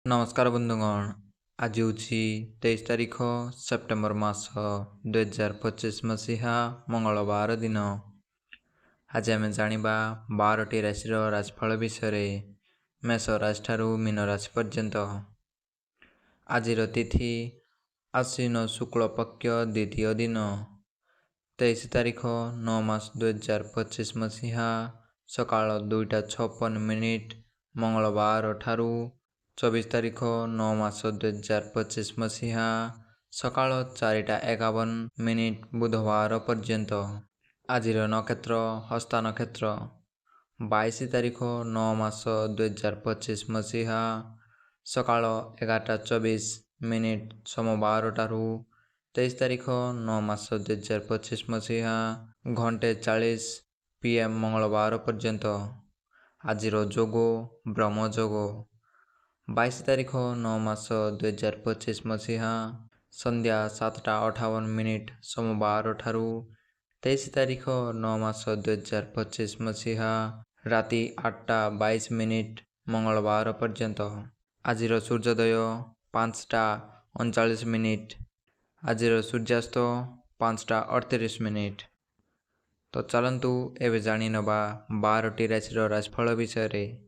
नमस्कार बंधुगण। आज हूँ 23 तारीख सेप्टेम्बर मास 2025 मसीहा मंगलवार दिन। आज आम जाना 12टी राशि राशिफल विषय मेष राशि ठारू मीन राशि पर्यंत। आज तिथि आश्विन शुक्ल पक्ष द्वितीय दिन 23 तारीख 9 मास 2025 मसीहा सकाळ 2:56 मंगलवार ठारू 24 तारीख 9 मास 2025 मसीहा सकाळ 4:51 बुधवार पर्यंत। आज नक्षत्र हस्ता नक्षत्र 22 तारीख 9 मास 2025 मसीहा सकाळ 11:24 सोमवार ठारू 23 तारीख 9 मास 2025 मसीहा घंटे 40 PM मंगलवार पर्यंत। आज जोग ब्रह्मयोग 22 तारीख 9 मास 2025 मसीहा संध्या 7:58 सोमवार ठारू 23 तारीख 9 मास 2025 मसीहा राति 8:22 मंगलवार पर्यंत। आज सूर्योदय 5:39। आज सूर्यास्त 5:38। तो चलतु एवं जानी नवा 12टी राशि राशिफल विषय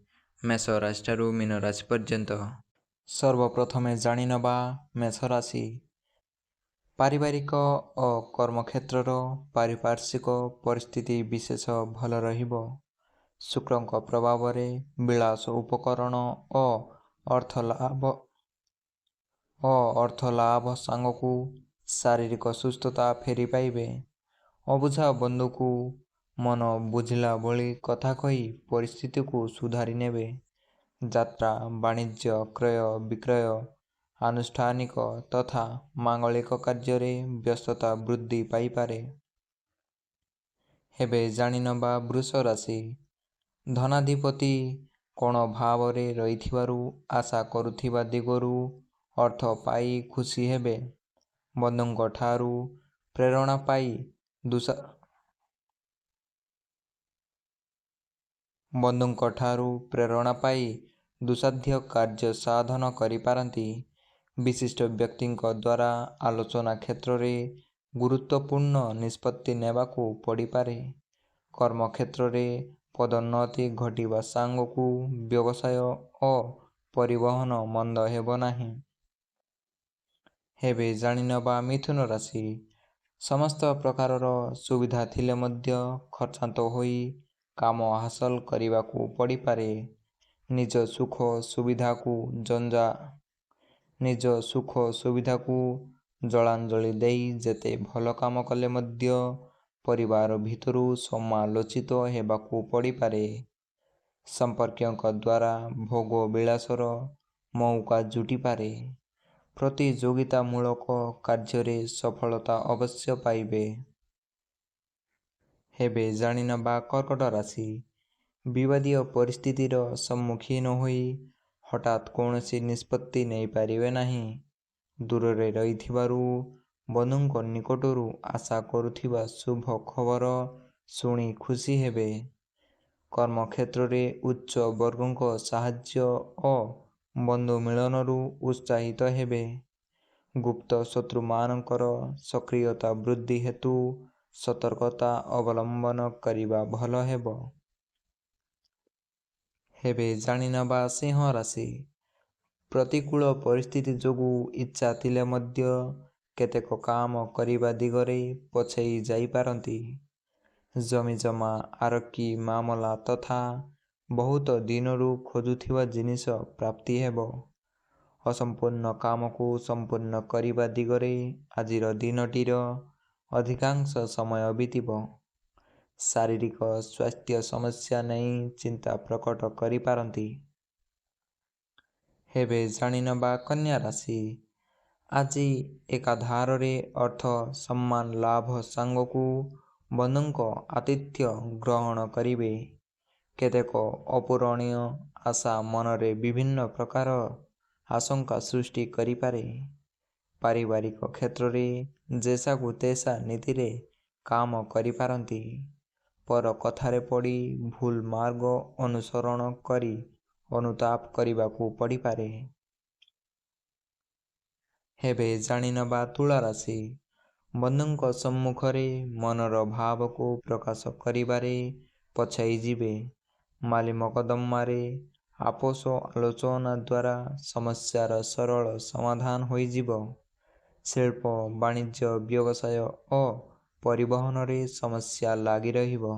मेष राशि ठारू मीन राशि पर्यंत। सर्वप्रथमे जानी नवा मेष राशि। पारिवारिक और कर्मक्षेत्र पारिपार्श्विक परिस्थिति विशेष भल रहिबो। शुक्रंक प्रभाव विलास उपकरण और अर्थ लाभ सांगकू शारीरिक सुस्थता फेरी पाइबे। अबुझा बंधु को मन बुझिला भली कथा कही परिस्थिति को सुधारी नेबे। यात्रा वाणिज्य क्रय विक्रय आनुष्ठानिक तथा मांगलिक कार्य व्यस्तता वृद्धि पाइपारे। हेबे जानी नवा वृष राशि। धनाधिपति कोण भाव रे रहिथिबारु आशा करुथिबा दिगरु अर्थ पाई खुशी हेबे। बंधुंक ठारू प्रेरणा पाई दुसाध्य कार्य साधन करि पारंती। विशिष्ट व्यक्तिंक द्वारा आलोचना क्षेत्र में गुरुत्वपूर्ण निष्पत्ति नेबाकू पड़ी पारे। कर्म क्षेत्र में पदोन्नति घटिबा सांगकू व्यवसाय और परिवहन मंद हेबो नाही। हेबे जानी नवा मिथुन राशि। समस्त प्रकार सुविधा थिले मध्य खर्चांत होई काम हासिल करिबाकू पड़ी पारे। निज सुख सुविधा को जलांजलि देई जेते भल काम कले मध्य परिवार भितरु समालोचित हेबाकू पड़ी पारे। संपर्कियों द्वारा भोग विलासर मौका जुटी पारे। प्रतियोगितामूलक कार्य सफलता अवश्य पाइबे। हेबे जानी नवा कर्कट राशि। विवादीय परिस्थितिर सम्मुखीन होई हठात कौनसी निष्पत्ति नहीं पारिबे नहीं। दूर रे रहिथिबारु बंधुंक निकटरू आशा करुथिबा शुभ खबर सुनी खुशी हेबे। कर्म क्षेत्र में उच्च वर्गों साहाय्य और बंधु मिलनरू उत्साहित हेबे। गुप्त शत्रु मानकर सक्रियता वृद्धि हेतु सतर्कता अवलंबन करिबा भल हेबो। हेबे जानी नवा सिंह राशि। प्रतिकूल परिस्थिति जोगु इच्छा थिले मध्य केतेक काम करिबा दिगरे पछेई जाई पारंती। जमी जमा आरकी मामला तथा बहुत दिनरू खोजुथिबा जिनिस प्राप्ति हेबो। असंपूर्ण काम को संपूर्ण करिबा दिगरे आजिर दिनटीर अधिकांश समय बीतिबो। शारीरिक स्वास्थ्य समस्या नहीं चिंता प्रकट करि पारंती। हेबे जानी नवा कन्या राशि। आज एकाधार रे अर्थ सम्मान लाभ सांगकू बंधुंक आतिथ्य ग्रहण करिबे। केतेक अपूरणीय आशा मनरे विभिन्न प्रकार आशंका सृष्टि करि पारे। पारिवारिक क्षेत्र में जैसा को तैसा नीति रे काम करि पारंती। पर कथारे पड़ी भूल मार्ग अनुसरण करी अनुताप करिबाकू पड़ी पारे। ହେବେ ଜାଣିନେବା ତୁଳା ରାଶି। ବନ୍ଧୁଙ୍କ ସମ୍ମୁଖରେ ମନର ଭାବକୁ ପ୍ରକାଶ କରିବାରେ ପଛାଇ ଯିବେ। ମାଲି ମକଦ୍ଦମାରେ ଆପୋଷ ଆଲୋଚନା ଦ୍ୱାରା ସମସ୍ୟାର ସରଳ ସମାଧାନ ହୋଇଯିବ। ଶିଳ୍ପ, ବାଣିଜ୍ୟ, ବ୍ୟବସାୟ ଓ ପରିବହନରେ ସମସ୍ୟା ଲାଗି ରହିବ।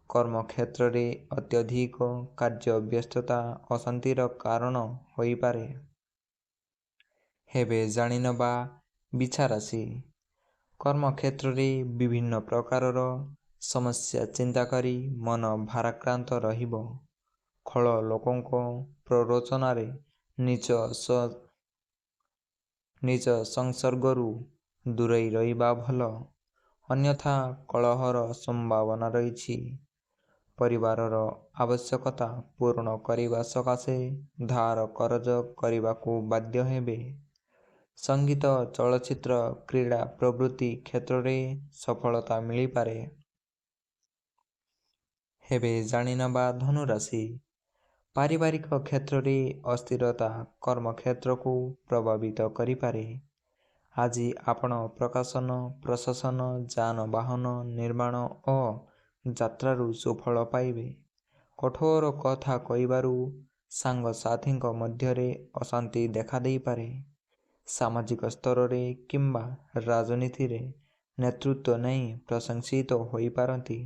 କର୍ମକ୍ଷେତ୍ରରେ ଅତ୍ୟଧିକ କାର୍ଯ୍ୟ ବ୍ୟସ୍ତତା ଅଶାନ୍ତିର କାରଣ ହୋଇପାରେ। ହେବେ ଜାଣିନେବା ବିଛା ରାଶି। କର୍ମକ୍ଷେତ୍ରରେ ବିଭିନ୍ନ ପ୍ରକାରର ସମସ୍ୟା ଚିନ୍ତା କରି ମନ ଭାରାକ୍ରାନ୍ତ ରହିବ। ଖଳ ଲୋକଙ୍କ ପ୍ରରୋଚନାରେ ନିଜ ସଂସର୍ଗରୁ ଦୂରେଇ ରହିବା ଭଲ, ଅନ୍ୟଥା କଳହର ସମ୍ଭାବନା ରହିଛି। ପରିବାରର ଆବଶ୍ୟକତା ପୂରଣ କରିବା ସକାଶେ ଧାର କରଜ କରିବାକୁ ବାଧ୍ୟ ହେବେ। ସଙ୍ଗୀତ, ଚଳଚ୍ଚିତ୍ର, କ୍ରୀଡ଼ା ପ୍ରଭୃତି କ୍ଷେତ୍ରରେ ସଫଳତା ମିଳିପାରେ। ହେବେ ଜାଣିନେବା ଧନୁରାଶି। ପାରିବାରିକ କ୍ଷେତ୍ରରେ ଅସ୍ଥିରତା କର୍ମକ୍ଷେତ୍ରକୁ ପ୍ରଭାବିତ କରିପାରେ। ଆଜି ଆପଣ ପ୍ରକାଶନ, ପ୍ରଶାସନ, ଯାନବାହନ ନିର୍ମାଣ ଓ ଯାତ୍ରାରୁ ସୁଫଳ ପାଇବେ। କଠୋର କଥା କହିବାରୁ ସାଙ୍ଗସାଥୀଙ୍କ ମଧ୍ୟରେ ଅଶାନ୍ତି ଦେଖାଦେଇପାରେ। ସାମାଜିକ ସ୍ତରରେ କିମ୍ବା ରାଜନୀତିରେ ନେତୃତ୍ୱ ନେଇ ପ୍ରଶଂସିତ ହୋଇପାରନ୍ତି।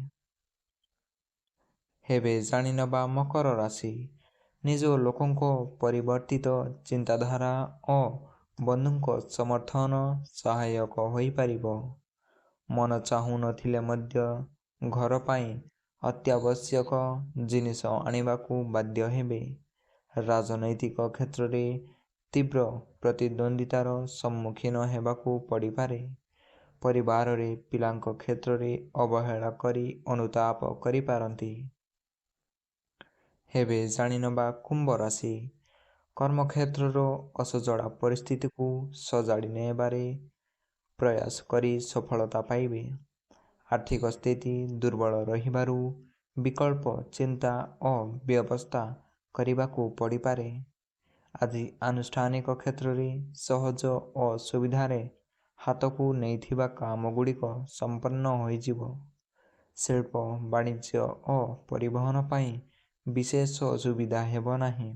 ହେବେ ଜାଣିନେବା ମକର ରାଶି। ନିଜ ଲୋକଙ୍କ ପରିବର୍ତ୍ତିତ ଚିନ୍ତାଧାରା ଓ ବନ୍ଧୁଙ୍କ ସମର୍ଥନ ସହାୟକ ହୋଇପାରିବ। ମନ ଚାହୁଁ ନଥିଲେ ମଧ୍ୟ ଘର ପାଇଁ ଅତ୍ୟାବଶ୍ୟକ ଜିନିଷ ଆଣିବାକୁ ବାଧ୍ୟ ହେବେ। ରାଜନୈତିକ କ୍ଷେତ୍ରରେ ତୀବ୍ର ପ୍ରତିଦ୍ୱନ୍ଦ୍ୱିତାର ସମ୍ମୁଖୀନ ହେବାକୁ ପଡ଼ିପାରେ। ପରିବାରରେ ପିଲାଙ୍କ କ୍ଷେତ୍ରରେ ଅବହେଳା କରି ଅନୁତାପ କରିପାରନ୍ତି। ହେବେ ଜାଣିନେବା କୁମ୍ଭ ରାଶି। କର୍ମକ୍ଷେତ୍ରର ଅସଜଡ଼ା ପରିସ୍ଥିତିକୁ ସଜାଡ଼ି ନେବାରେ ପ୍ରୟାସ କରି ସଫଳତା ପାଇବେ। ଆର୍ଥିକ ସ୍ଥିତି ଦୁର୍ବଳ ରହିବାରୁ ବିକଳ୍ପ ଚିନ୍ତା ଓ ବ୍ୟବସ୍ଥା କରିବାକୁ ପଡ଼ିପାରେ। ଆଜି ଆନୁଷ୍ଠାନିକ କ୍ଷେତ୍ରରେ ସହଜ ଓ ସୁବିଧାରେ ହାତକୁ ନେଇଥିବା କାମଗୁଡ଼ିକ ସମ୍ପନ୍ନ ହୋଇଯିବ। ଶିଳ୍ପ, ବାଣିଜ୍ୟ ଓ ପରିବହନ ପାଇଁ ବିଶେଷ ଅସୁବିଧା ହେବ ନାହିଁ।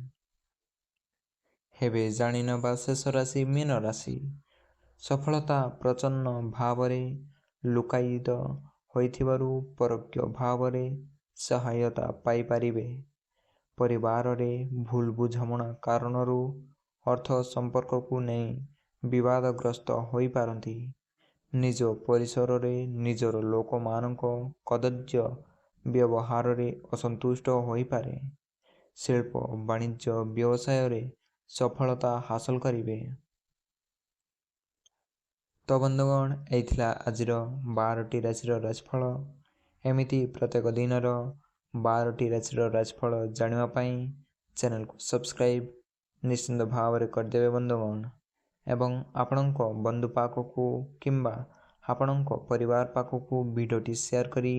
ହେବେ ଜାଣିନେବା ଶେଷ ରାଶି ମୀନ ରାଶି। ସଫଳତା ପ୍ରଚ୍ଛନ୍ନ ଭାବରେ ଲୁକ୍କାୟିତ ହୋଇଥିବାରୁ ପରୋକ୍ଷ ଭାବରେ ସହାୟତା ପାଇପାରିବେ। ପରିବାରରେ ଭୁଲ ବୁଝାମଣା କାରଣରୁ ଅର୍ଥ ସମ୍ପର୍କକୁ ନେଇ ବିବାଦଗ୍ରସ୍ତ ହୋଇପାରନ୍ତି। ନିଜ ପରିସରରେ ନିଜର ଲୋକମାନଙ୍କ କଦର୍ଯ୍ୟ ବ୍ୟବହାରରେ ଅସନ୍ତୁଷ୍ଟ ହୋଇପାରେ। ଶିଳ୍ପ, ବାଣିଜ୍ୟ, ବ୍ୟବସାୟରେ ସଫଳତା ହାସଲ କରିବେ। ତ ବନ୍ଧୁଗଣ, ଏହି ଥିଲା ଆଜିର 12ଟି ରାଶିର ରାଶିଫଳ। ଏମିତି ପ୍ରତ୍ୟେକ ଦିନର 12ଟି ରାଶିର ରାଶିଫଳ ଜାଣିବା ପାଇଁ ଚ୍ୟାନେଲକୁ ସବସ୍କ୍ରାଇବ୍ ନିଶ୍ଚିନ୍ତ ଭାବରେ କରିଦେବେ ବନ୍ଧୁଗଣ। ଏବଂ ଆପଣଙ୍କ ବନ୍ଧୁ ପାଖକୁ କିମ୍ବା ଆପଣଙ୍କ ପରିବାର ପାଖକୁ ଭିଡ଼ିଓଟି ସେୟାର କରି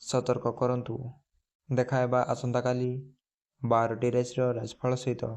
ସତର୍କ କରନ୍ତୁ। ଦେଖା ହେବା ଆସନ୍ତାକାଲି 12ଟି ରାଶିର ରାଶିଫଳ ସହିତ।